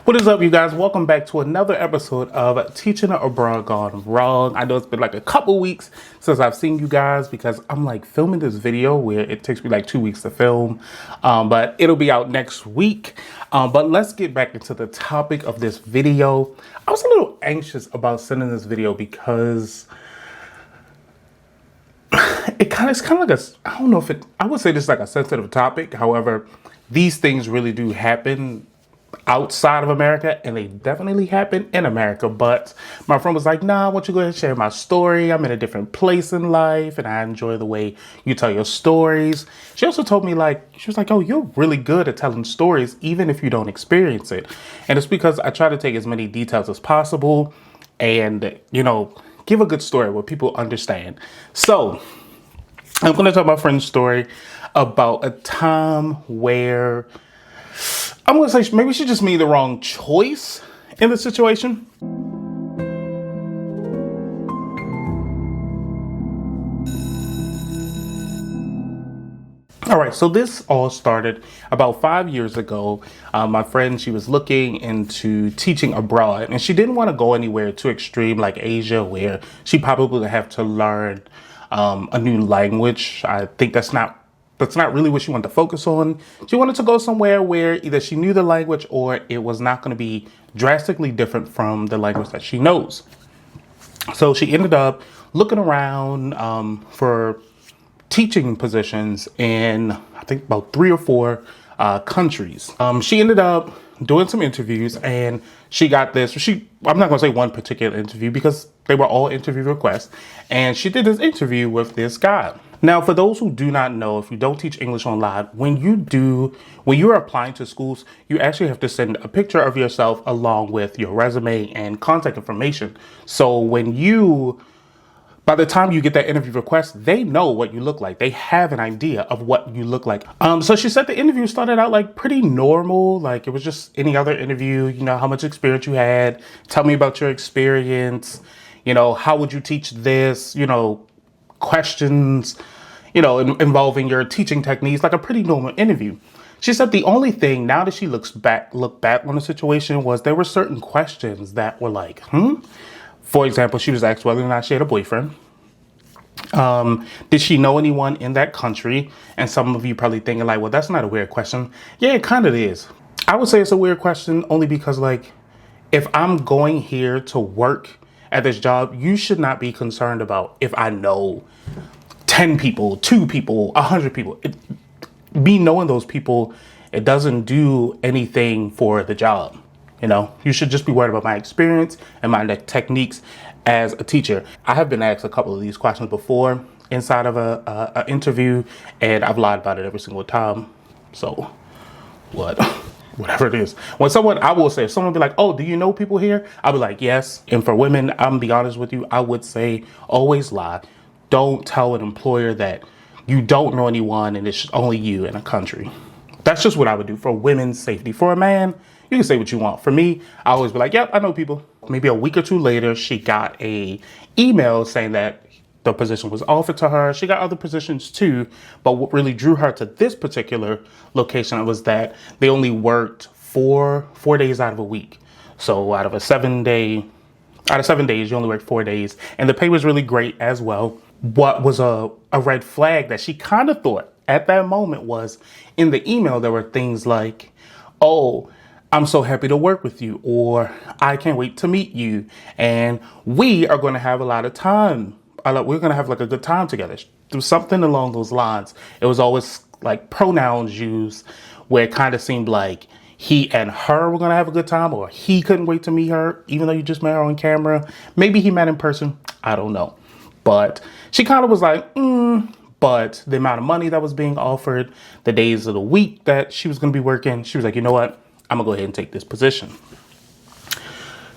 What is up, you guys? Welcome back to another episode of Teaching Abroad Gone Wrong. I know it's been like a couple weeks since I've seen you guys because I'm like filming this video where it takes me like 2 weeks to film, but it'll be out next week. But let's get back into the topic of this video. I was a little anxious about sending this video because it's kind of like I don't know if I would say this is like a sensitive topic. However, these things really do happen outside of America, and they definitely happen in America. But my friend was like, nah, I want you to go ahead and share my story. I'm in a different place in life and I enjoy the way you tell your stories. She also told me, she was like, oh, you're really good at telling stories even if you don't experience it. And it's because I try to take as many details as possible and, give a good story where people understand. So I'm going to tell my friend's story about a time where I'm going to say maybe she just made the wrong choice in the situation. All right, so this all started about 5 years ago. My friend, she was looking into teaching abroad, and she didn't want to go anywhere too extreme like Asia, where she probably would have to learn a new language. I think that's not really what she wanted to focus on. She wanted to go somewhere where either she knew the language or it was not going to be drastically different from the language that she knows. So she ended up looking around for teaching positions in, I think, about 3 or 4 countries. She ended up doing some interviews and she got this. I'm not going to say one particular interview because they were all interview requests. And she did this interview with this guy. Now, for those who do not know, if you don't teach English online, when you're applying to schools, you actually have to send a picture of yourself along with your resume and contact information. So by the time you get that interview request, they know what you look like. They have an idea of what you look like. So she said the interview started out like pretty normal. Like it was just any other interview, how much experience you had. Tell me about your experience. How would you teach this? Questions, involving your teaching techniques, like a pretty normal interview. She said the only thing, now that she looked back on the situation, was there were certain questions that were like, For example, she was asked whether or not she had a boyfriend. Did she know anyone in that country? And some of you probably thinking like, well, that's not a weird question. Yeah, it kind of is. I would say it's a weird question only because if I'm going here to work at this job, you should not be concerned about if I know 10 people, 2 people, 100 people. Me knowing those people, it doesn't do anything for the job. You should just be worried about my experience and my techniques as a teacher. I have been asked a couple of these questions before inside of a interview, and I've lied about it every single time. So whatever it is. I will say, if someone be like, oh, do you know people here? I'll be like, yes. And for women, I'm gonna be honest with you, I would say always lie. Don't tell an employer that you don't know anyone and it's only you in a country. That's just what I would do for women's safety. For a man, you can say what you want. For me, I always be like, yep, I know people. Maybe a week or 2 later, she got a email saying that the position was offered to her. She got other positions too, but what really drew her to this particular location was that they only worked 4 days out of a week. So out of 7 days, you only worked 4 days, and the pay was really great as well. What was a red flag that she kind of thought at that moment was in the email, there were things like, oh, I'm so happy to work with you, or I can't wait to meet you, and we are going to have a lot of time. We're going to have like a good time together. Do something along those lines. It was always like pronouns used where it kind of seemed like he and her were going to have a good time, or he couldn't wait to meet her, even though you just met her on camera. Maybe he met in person. I don't know. But she kind of was like, but the amount of money that was being offered, the days of the week that she was going to be working, she was like, you know what? I'm gonna go ahead and take this position.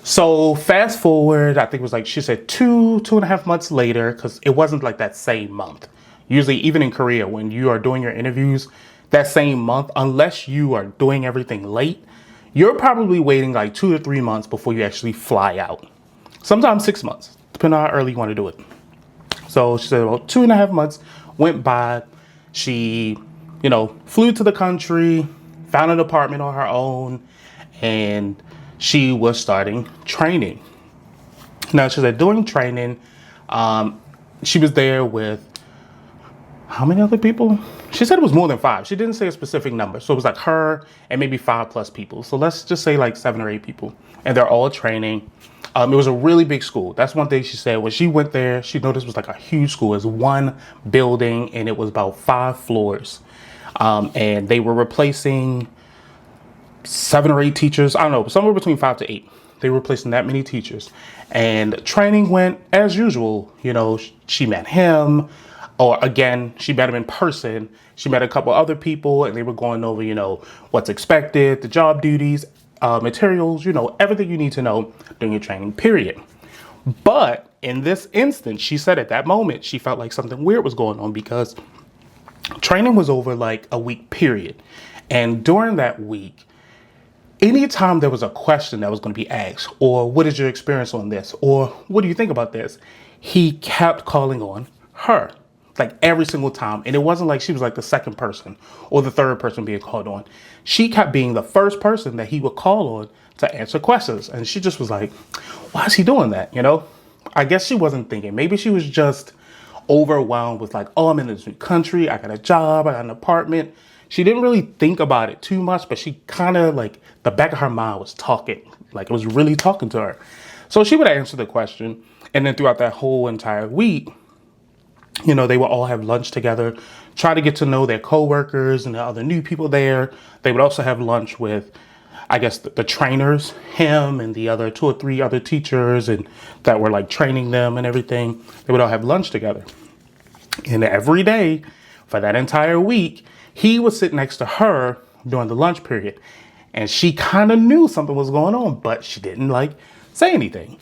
So fast forward, I think it was like, she said 2.5 months later, because it wasn't like that same month. Usually, even in Korea, when you are doing your interviews, that same month, unless you are doing everything late, you're probably waiting like 2 to 3 months before you actually fly out. Sometimes 6 months, depending on how early you want to do it. So she said about 2.5 months went by. She, flew to the country, found an apartment on her own, and she was starting training. Now, she said during training, she was there with how many other people? She said it was more than 5. She didn't say a specific number. So it was like her and maybe 5 plus people. So let's just say like 7 or 8 people. And they're all training. It was a really big school. That's one thing she said. When she went there, she noticed it was like a huge school. It was one building and it was about 5 floors. And they were replacing 7 or 8 teachers. I don't know, somewhere between 5 to 8. They were replacing that many teachers. And training went as usual. You know, she met him. Or again, she met him in person. She met a couple other people and they were going over, you know, what's expected, the job duties, materials, you know, everything you need to know during your training period. But in this instance, she said at that moment, she felt like something weird was going on because training was over like a week period. And during that week, anytime there was a question that was going to be asked, or what is your experience on this? Or what do you think about this? He kept calling on her. Like every single time. And it wasn't like she was like the second person or the third person being called on. She kept being the first person that he would call on to answer questions. And she just was like, why is he doing that? You know, I guess she wasn't thinking. Maybe she was just overwhelmed with like, oh, I'm in this new country. I got a job. I got an apartment. She didn't really think about it too much, but she kind of like the back of her mind was talking, like it was really talking to her. So she would answer the question. And then throughout that whole entire week, you know, they would all have lunch together, try to get to know their coworkers and the other new people there. They would also have lunch with, I guess, the trainers, him and the other 2 or 3 other teachers and that were like training them and everything. They would all have lunch together. And every day for that entire week, he would sit next to her during the lunch period. And she kind of knew something was going on, but she didn't like say anything.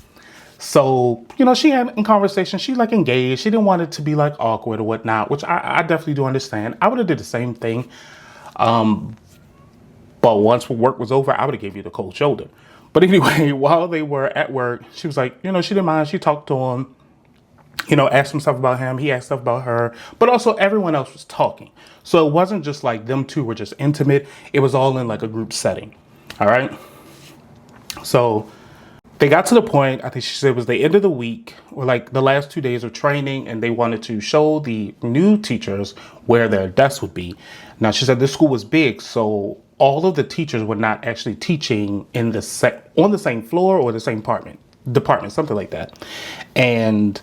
So, you know, she had in conversation, she like engaged. She didn't want it to be like awkward or whatnot, which I definitely do understand. I would have did the same thing. But once work was over, I would have gave you the cold shoulder. But anyway, while they were at work, she was like, you know, she didn't mind. She talked to him, you know, asked him stuff about him. He asked stuff about her, but also everyone else was talking. So it wasn't just like them two were just intimate. It was all in like a group setting. All right. So they got to the point, I think she said it was the end of the week or like the last 2 days of training, and they wanted to show the new teachers where their desks would be. Now, she said this school was big, so all of the teachers were not actually teaching in on the same floor or the same department, something like that. And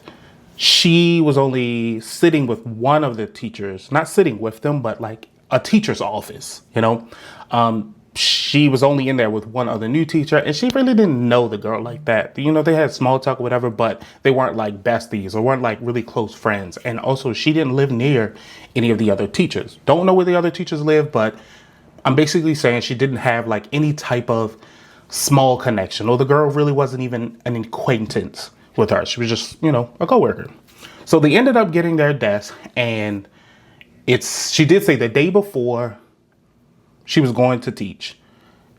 she was only sitting with one of the teachers, not sitting with them, but like a teacher's office, you know. She was only in there with one other new teacher, and she really didn't know the girl like that. You know, they had small talk or whatever, but they weren't like besties or weren't like really close friends. And also she didn't live near any of the other teachers. Don't know where the other teachers live, but I'm basically saying she didn't have like any type of small connection, or the girl really wasn't even an acquaintance with her. She was just, you know, a coworker. So they ended up getting their desk, and she did say the day before she was going to teach,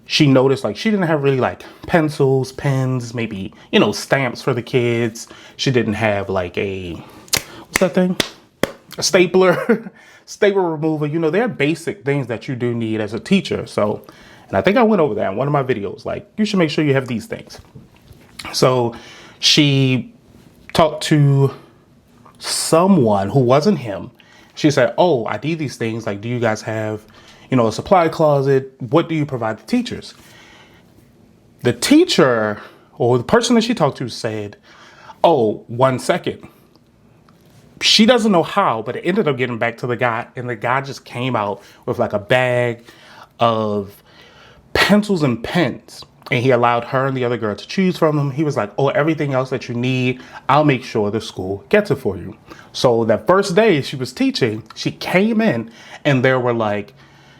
she noticed like she didn't have really like pencils, pens, maybe, you know, stamps for the kids. She didn't have like what's that thing? A stapler, staple remover. You know, they're basic things that you do need as a teacher. So, and I think I went over that in one of my videos, like you should make sure you have these things. So she talked to someone who wasn't him. She said, oh, I need these things. Like, do you guys have, you know, a supply closet? What do you provide the teachers? The teacher or the person that she talked to said, oh, 1 second. She doesn't know how, but it ended up getting back to the guy, and the guy just came out with like a bag of pencils and pens. And he allowed her and the other girl to choose from them. He was like, oh, everything else that you need, I'll make sure the school gets it for you. So that first day she was teaching, she came in and there were like,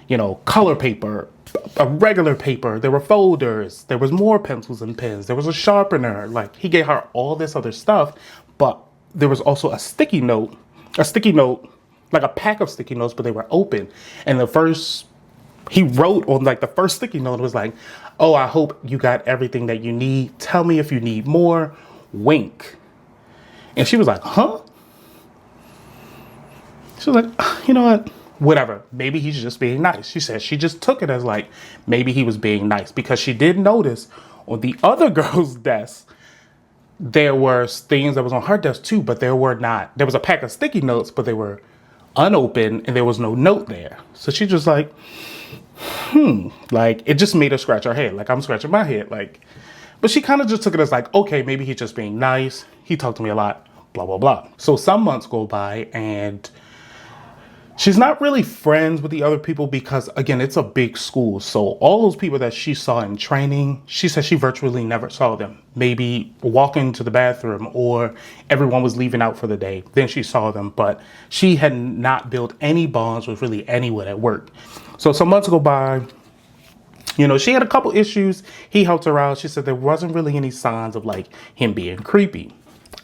you know, color paper, a regular paper. There were folders. There was more pencils and pens. There was a sharpener. Like, he gave her all this other stuff, but there was also a sticky note, like a pack of sticky notes, but they were open. And he wrote on like the first sticky note was like, oh, I hope you got everything that you need. Tell me if you need more. Wink. And she was like, huh? She was like, you know what? Whatever. Maybe he's just being nice. She said she just took it as like, maybe he was being nice, because she did notice On the other girl's desk, there were things that was on her desk too, but there was a pack of sticky notes, but they were unopened and there was no note there. So she just like, like it just made her scratch her head. Like I'm scratching my head. Like, but she kind of just took it as like, okay, maybe he's just being nice. He talked to me a lot, blah, blah, blah. So some months go by and she's not really friends with the other people because, again, it's a big school. So all those people that she saw in training, she said she virtually never saw them. Maybe walking to the bathroom or everyone was leaving out for the day. Then she saw them, but she had not built any bonds with really anyone at work. So some months go by. You know, she had a couple issues. He helped her out. She said there wasn't really any signs of like him being creepy.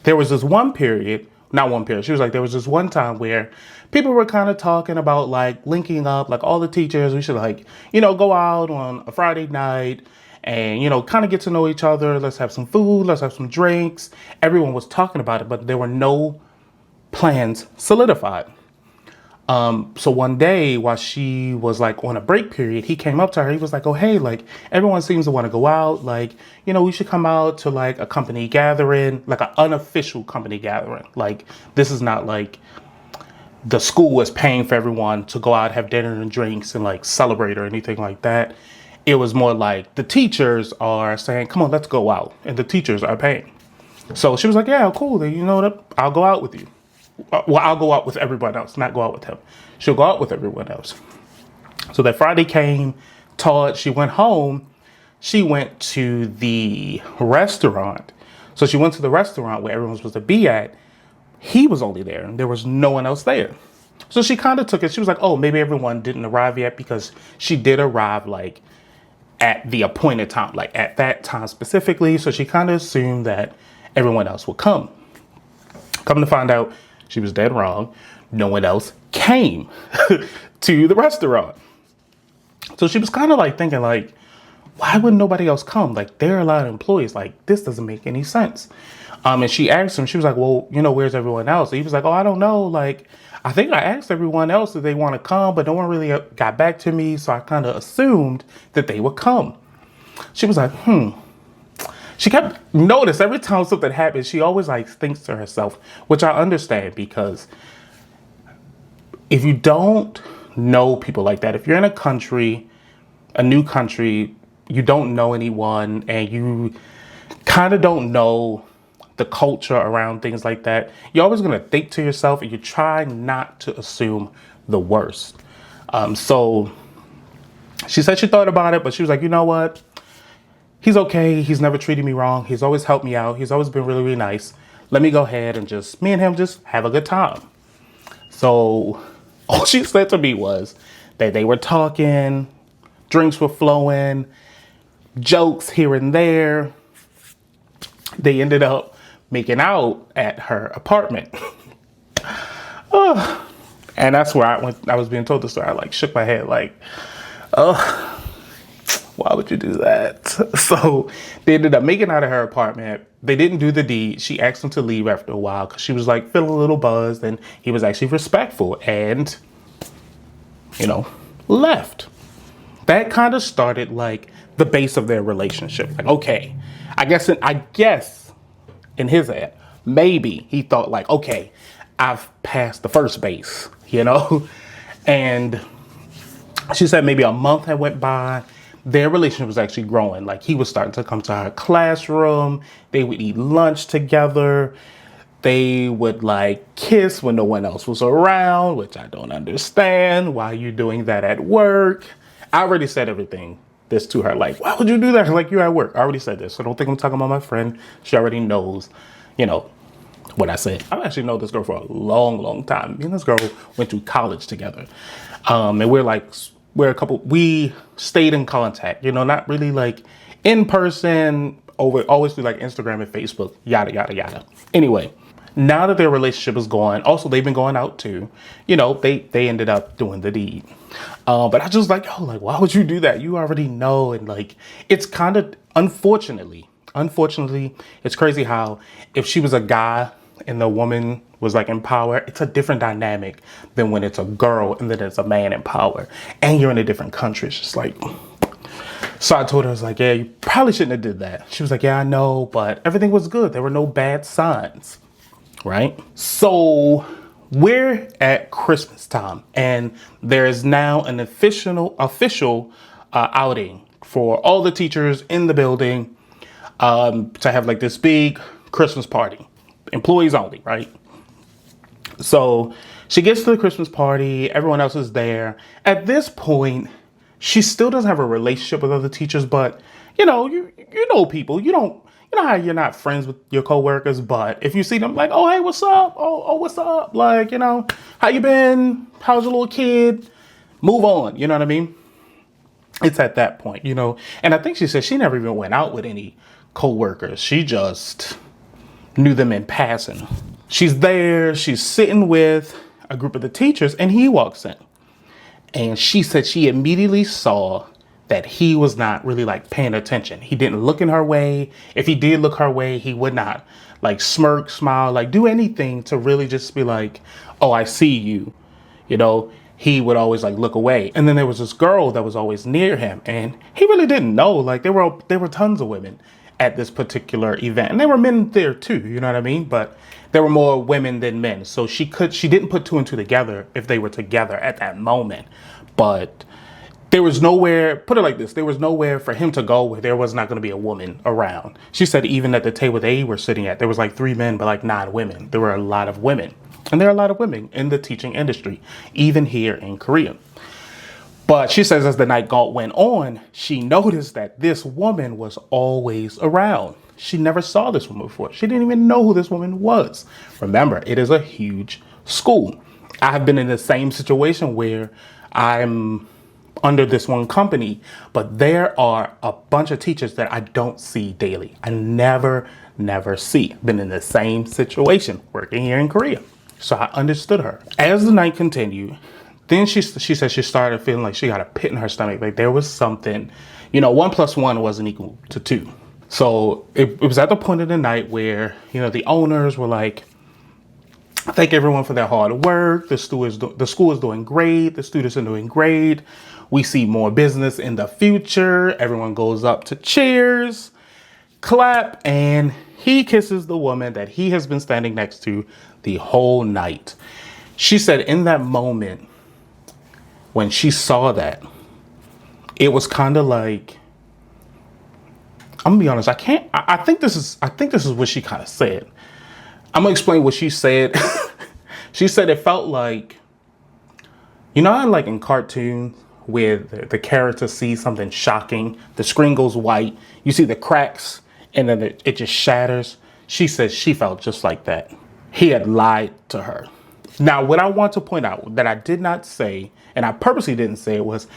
There was this one period, not one period. She was like, there was this one time where people were kind of talking about like linking up, like all the teachers, we should like, you know, go out on a Friday night and, you know, kind of get to know each other. Let's have some food. Let's have some drinks. Everyone was talking about it, but there were no plans solidified. So one day while she was like on a break period, he came up to her. He was like, oh, hey, like everyone seems to want to go out. Like, you know, we should come out to like a company gathering, like an unofficial company gathering. Like this is not like the school was paying for everyone to go out, have dinner and drinks and like celebrate or anything like that. It was more like the teachers are saying, come on, let's go out. And the teachers are paying. So she was like, yeah, cool. Then you know what? I'll go out with you. Well, I'll go out with everyone else, not go out with him. She'll go out with everyone else. So that Friday came, taught, she went home. She went to the restaurant. So she went to the restaurant where everyone was supposed to be at. He was only there and there was no one else there. So she kind of took it. She was like, oh, maybe everyone didn't arrive yet because she did arrive like at the appointed time, like at that time specifically. So she kind of assumed that everyone else would come. Come to find out, she was dead wrong. No one else came to the restaurant. So she was kind of like thinking like, why would nobody else come? Like there are a lot of employees, like this doesn't make any sense. And she asked him, she was like, well, you know, where's everyone else? And he was like, oh, I don't know. Like, I think I asked everyone else if they want to come, but no one really got back to me. So I kind of assumed that they would come. She was like, She kept notice every time something happens, she always like thinks to herself, which I understand because if you don't know people like that, if you're in a country, a new country, you don't know anyone and you kind of don't know the culture around things like that, you're always going to think to yourself and you try not to assume the worst. So she said she thought about it, but she was like, you know what? He's okay. He's never treated me wrong. He's always helped me out. He's always been really, really nice. Let me go ahead and just, me and him just have a good time. So all she said to me was that they were talking, drinks were flowing, jokes here and there. They ended up making out at her apartment. And that's where I was being told the story. I like shook my head like, why would you do that? So they ended up making out of her apartment. They didn't do the deed. She asked him to leave after a while because she was like feeling a little buzzed and he was actually respectful and, you know, left. That kind of started like the base of their relationship. Like, okay, I guess in his head, maybe he thought like, okay, I've passed the first base, you know? And she said maybe a month had went by. Their relationship was actually growing. Like he was starting to come to her classroom. They would eat lunch together. They would like kiss when no one else was around, which I don't understand. Why are you doing that at work? I already said everything this to her. Like, why would you do that? Like you're at work. I already said this. So don't think I'm talking about my friend. She already knows, you know, what I said. I've actually known this girl for a long, long time. Me and this girl went to college together. And we stayed in contact, you know, not really like in person, always through like Instagram and Facebook, yada, yada, yada. Anyway, now that their relationship is going, also they've been going out too, you know, they ended up doing the deed. But I just like, oh, like, why would you do that? You already know. And like, it's kind of, unfortunately, it's crazy how if she was a guy and the woman was like in power, it's a different dynamic than when it's a girl and then it's a man in power and you're in a different country. It's just like So I told her, I was like, yeah, you probably shouldn't have did that. She was like, yeah, I know, but everything was good. There were no bad signs, right? So we're at Christmas time, and there is now an official outing for all the teachers in the building to have like this big Christmas party, employees only, right? So she gets to the Christmas party. Everyone else is there. At this point, she still doesn't have a relationship with other teachers, but you know people. You know how you're not friends with your coworkers, but if you see them, like, oh hey, what's up? Oh what's up? Like, how you been? How's your little kid? Move on. You know what I mean? It's at that point, And I think she said she never even went out with any coworkers. She just knew them in passing. She's there. She's sitting with a group of the teachers, and he walks in. And she said she immediately saw that he was not really like paying attention. He didn't look in her way. If he did look her way, he would not like smirk, smile, like do anything to really just be like, oh, I see you. He would always like look away. And then there was this girl that was always near him, and he really didn't know. Like there were tons of women at this particular event, and there were men there too. You know what I mean? But there were more women than men, so she didn't put two and two together if they were together at that moment. But there was nowhere, put it like this, there was nowhere for him to go where there was not going to be a woman around. She said even at the table they were sitting at, there was like 3 men, but like 9 women. There were a lot of women. And there are a lot of women in the teaching industry, even here in Korea. But she says as the night went on, she noticed that this woman was always around. She never saw this woman before. She didn't even know who this woman was. Remember, it is a huge school. I have been in the same situation where I'm under this one company, but there are a bunch of teachers that I don't see daily. I never see. Been in the same situation working here in Korea. So I understood her. As the night continued, then she said she started feeling like she got a pit in her stomach. Like there was something, 1 plus 1 wasn't equal to 2. So it was at the point of the night where, the owners were like, thank everyone for their hard work. The school is doing great. The students are doing great. We see more business in the future. Everyone goes up to cheers, clap, and he kisses the woman that he has been standing next to the whole night. She said in that moment, when she saw that, it was kind of like, I'm gonna be honest, I think this is what she kind of said. I'm gonna explain what she said. She said it felt like, how like in cartoons where the character sees something shocking, the screen goes white, you see the cracks, and then it just shatters. She said she felt just like that. He had lied to her. Now, what I want to point out that I did not say, and I purposely didn't say it, was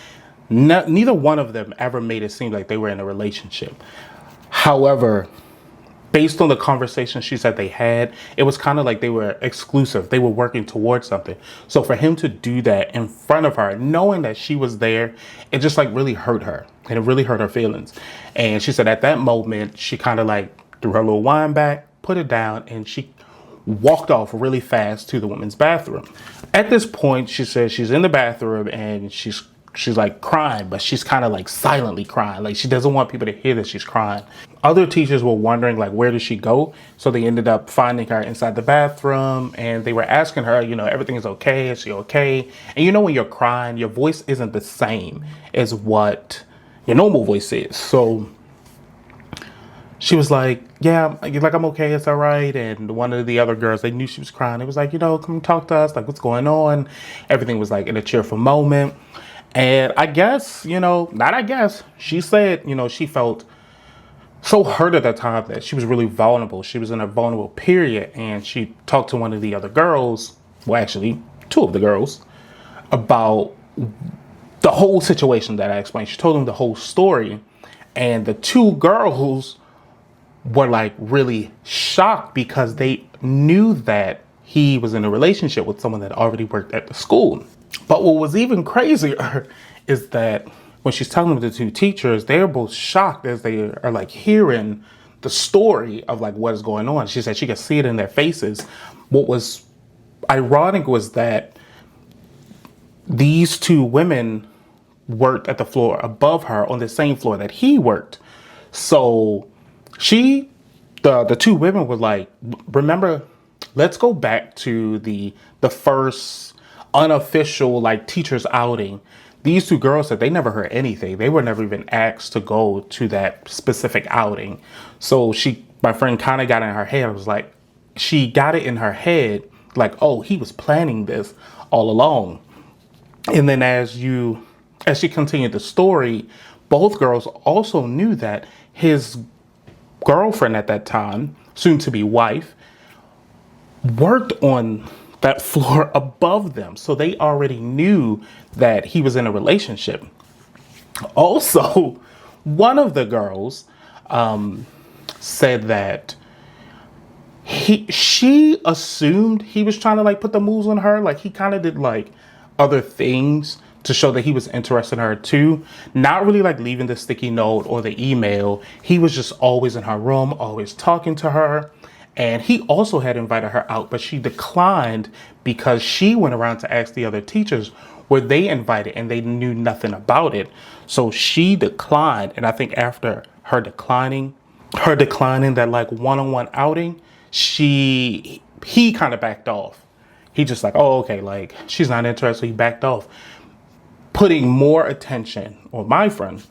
neither one of them ever made it seem like they were in a relationship. However, based on the conversation she said they had, it was kind of like they were exclusive. They were working towards something. So for him to do that in front of her, knowing that she was there, it just like really hurt her. And it really hurt her feelings. And she said at that moment, she kind of like threw her little wine back, put it down, and she walked off really fast to the women's bathroom. At this point, she says she's in the bathroom and she's like crying, but she's kind of like silently crying. Like she doesn't want people to hear that she's crying. Other teachers were wondering like, where did she go? So they ended up finding her inside the bathroom, and they were asking her, everything is okay. Is she okay? And when you're crying, your voice isn't the same as what your normal voice is. So she was like, yeah, like I'm okay, it's all right. And one of the other girls, they knew she was crying. It was like, come talk to us. Like, what's going on? Everything was like in a cheerful moment. And I guess, she said, she felt so hurt at that time that she was really vulnerable. She was in a vulnerable period. And she talked to one of the other girls, well, actually 2 of the girls, about the whole situation that I explained. She told them the whole story. And the 2 girls were like really shocked because they knew that he was in a relationship with someone that already worked at the school. But what was even crazier is that when she's telling them the 2 teachers, they're both shocked as they are like hearing the story of like what is going on. She said she could see it in their faces. What was ironic was that these 2 women worked at the floor above her on the same floor that he worked. So the two women were like, remember, let's go back to the first unofficial like teachers outing. These two girls said they never heard anything. They were never even asked to go to that specific outing. So my friend kind of got in her head. It was like, she got it in her head, like, oh, he was planning this all along. And then as she continued the story, both girls also knew that his girlfriend at that time, soon to be wife, worked on that floor above them. So they already knew that he was in a relationship. Also, one of the girls said that she assumed he was trying to like put the moves on her. Like he kind of did like other things to show that he was interested in her too. Not really like leaving the sticky note or the email. He was just always in her room, always talking to her. And he also had invited her out, but she declined because she went around to ask the other teachers were they invited, and they knew nothing about it. So she declined. And I think after her declining that like one-on-one outing, he kind of backed off. He just like, oh, okay, like she's not interested. So he backed off, putting more attention on my friend.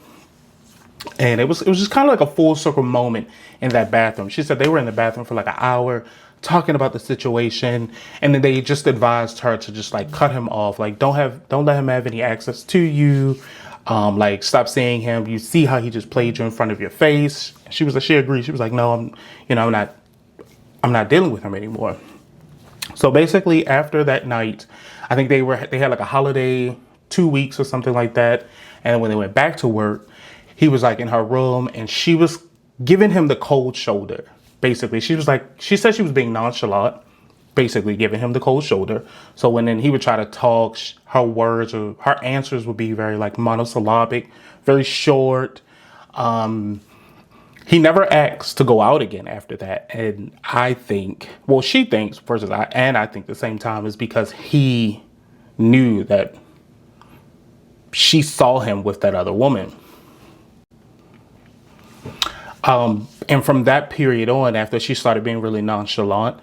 And it was just kind of like a full circle moment in that bathroom. She said they were in the bathroom for like an hour talking about the situation. And then they just advised her to just like cut him off. Like, don't let him have any access to you. Like, stop seeing him. You see how he just played you in front of your face. She agreed. She was like, no, I'm not dealing with him anymore. So basically after that night, I think they had like a holiday, 2 weeks or something like that. And when they went back to work, he was like in her room and she was giving him the cold shoulder. Basically, she said she was being nonchalant, basically giving him the cold shoulder. So when then he would try to talk, her words or her answers would be very like monosyllabic, very short. He never asked to go out again after that. And I think, well, she thinks versus I think the same time is because he knew that she saw him with that other woman. And from that period on, after she started being really nonchalant,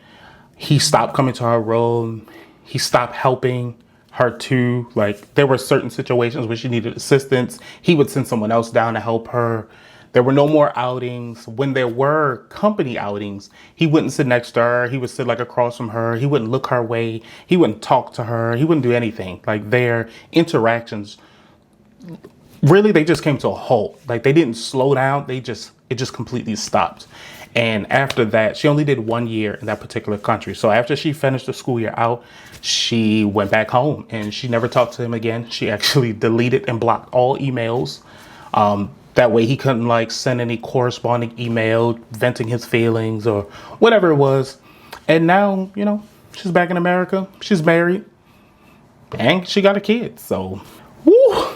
he stopped coming to her room. He stopped helping her too. Like, there were certain situations where she needed assistance. He would send someone else down to help her. There were no more outings. When there were company outings, he wouldn't sit next to her. He would sit like across from her. He wouldn't look her way. He wouldn't talk to her. He wouldn't do anything. Like, their interactions, really, they just came to a halt. Like, they didn't slow down. It just completely stopped. And after that, she only did 1 year in that particular country. So after she finished the school year out, she went back home and she never talked to him again. She actually deleted and blocked all emails. That way he couldn't like send any corresponding email venting his feelings or whatever it was. And now, she's back in America. She's married and she got a kid. So, woo,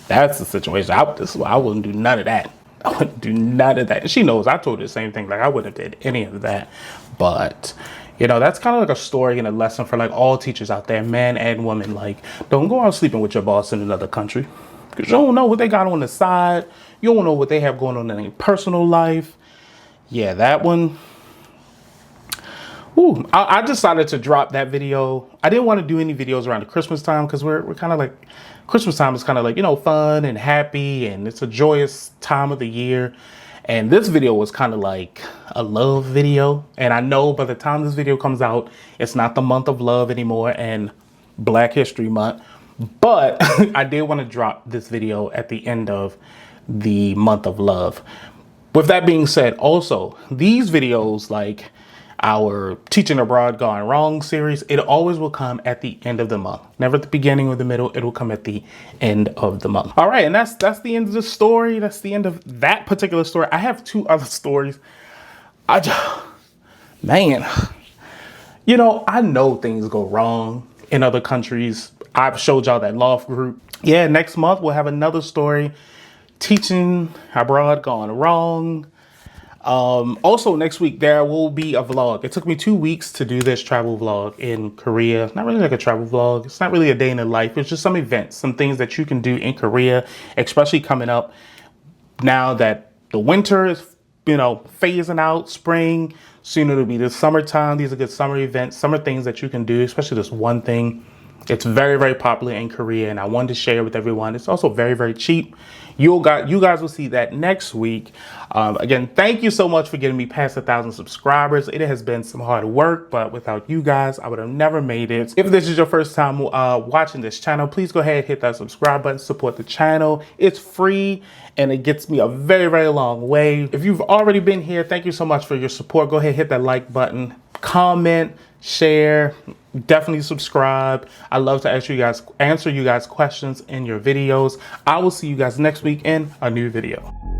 that's the situation. I wouldn't do none of that. I wouldn't do none of that. And she knows I told her the same thing. Like, I wouldn't have did any of that. But, that's kind of like a story and a lesson for like all teachers out there, men and women. Like, don't go out sleeping with your boss in another country. Because you don't know what they got on the side. You don't know what they have going on in their personal life. Yeah, that one. Ooh, I decided to drop that video. I didn't want to do any videos around the Christmas time because we're kind of like, Christmas time is kind of like, fun and happy and it's a joyous time of the year. And this video was kind of like a love video. And I know by the time this video comes out, it's not the month of love anymore and Black History Month. But I did want to drop this video at the end of the month of love. With that being said, also, these videos, like our Teaching Abroad Gone Wrong series, it always will come at the end of the month. Never at the beginning or the middle. It will come at the end of the month. All right, and that's the end of the story. That's the end of that particular story. I have 2 other stories. Man, I know things go wrong in other countries. I've showed y'all that loft group. Yeah, next month we'll have another story. Teaching Abroad Gone Wrong. Also next week there will be a vlog. It took me 2 weeks to do this travel vlog in Korea. Not really like a travel vlog. It's not really a day in the life. It's just some events, some things that you can do in Korea, especially coming up now that the winter is, you know, phasing out, spring, soon it'll be the summertime. These are good summer events, summer things that you can do, especially this one thing. It's very, very popular in Korea, and I wanted to share with everyone. It's also very, very cheap. You guys will see that next week. Again, thank you so much for getting me past 1,000 subscribers. It has been some hard work, but without you guys, I would have never made it. If this is your first time watching this channel, please go ahead and hit that subscribe button, support the channel. It's free, and it gets me a very, very long way. If you've already been here, thank you so much for your support. Go ahead, hit that like button, comment, share, definitely subscribe. I love to answer you guys questions in your videos. I will see you guys next week in a new video.